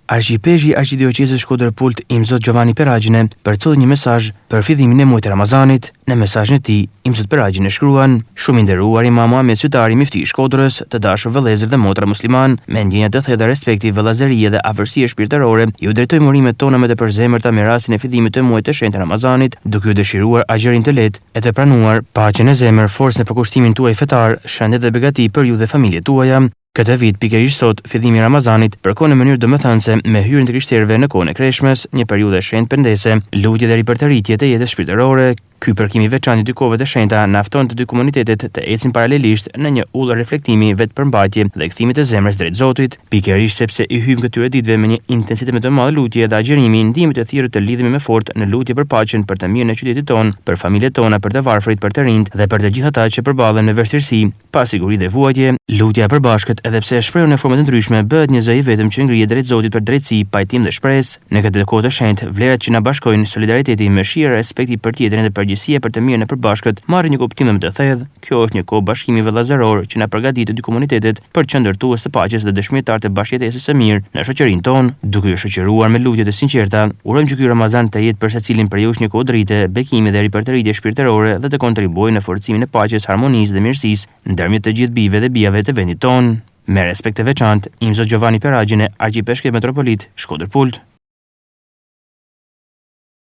Argjipezhi i Arkidiocezës Shkodër Pult, Imzot Giovanni Peragjine, përcolli një mesazh për fillimin e muajit të Ramazanit. Në mesazhin e tij, Imzot Peragjine shkruan: "Shumë i nderuar Imam Muhamet Qytetari Mifti i Shkodrës, të dashur vëllezër dhe motra musliman, me ndjenja të thella respekti, vëllazërie dhe afërsie shpirtërore, ju drejtojmë urimet tona me të përzemërta me rastin e fillimit të muajit të shenjtë Ramazanit, duke ju dëshiruar agjerim të lehtë e të pranuar, paqen e zemër, forcën e përkushtimin tuaj fetar, shëndet dhe begati për ju dhe familjet tuaja." Këtë vit, pikërisht sot, fillimi i Ramazanit, përkon në mënyrë domethënëse me hyrjen e krishterëve në kohën e Kreshmes, një periudhë e shenjtë pendese, lutje dhe ripërtëritje të jetës shpirtërore. Ky përkim i veçantë i dy kohëve të shenjta na fton të dy komunitetet të ecin paralelisht në një udhë reflektimi, vetëpërmbajtje dhe kthimi të zemrës drejt Zotit, pikërisht sepse i hym këtyre ditëve me një intensitet më të madh lutje dhe agjerimi, ndihmë të thirrur të lidhemi më fort në lutje për paqen, për të mirën e qytetit tonë, për familjet tona, për të varfrit, për të rinjt dhe për të gjithë ata që përballen me vështirësi, pasiguri dhe vuajtje. Lutja e përbashkët, edhe pse e shprehur në forma të ndryshme, bëhet një zë i vetëm që ngrihet drejt Zotit për drejtësi, pajtim dhe shpresë. Në këtë kohë të shenjtë, vlerat që na bashkojnë, solidariteti, mëshira, respekti për tjetrin dhe përgjegjësia për të mirën e përbashkët, marrin një kuptim më të thellë. Kjo është një kohë bashkimi vëllazëror që na përgatit të dy komunitetet për qëndërtues të paqes dhe dëshmitar të bashkëjetesës së mirë në shoqërinë tonë. Duke ju shoqëruar me lutje të sinqerta, urojmë që ky Ramazan të jetë për secilin prej jush një kohë drite, bekimi dhe ripërtëritje shpirtërore dhe të kontribuojë në forcimin e paqes, harmonisë dhe mirësisë ndërmjet të gjithë bijve dhe bijave të vendit tonë. Me respekt të veçantë, Imzot Giovanni Peragjine, Arkiepishkopi Metropolit, Shkodër Pult.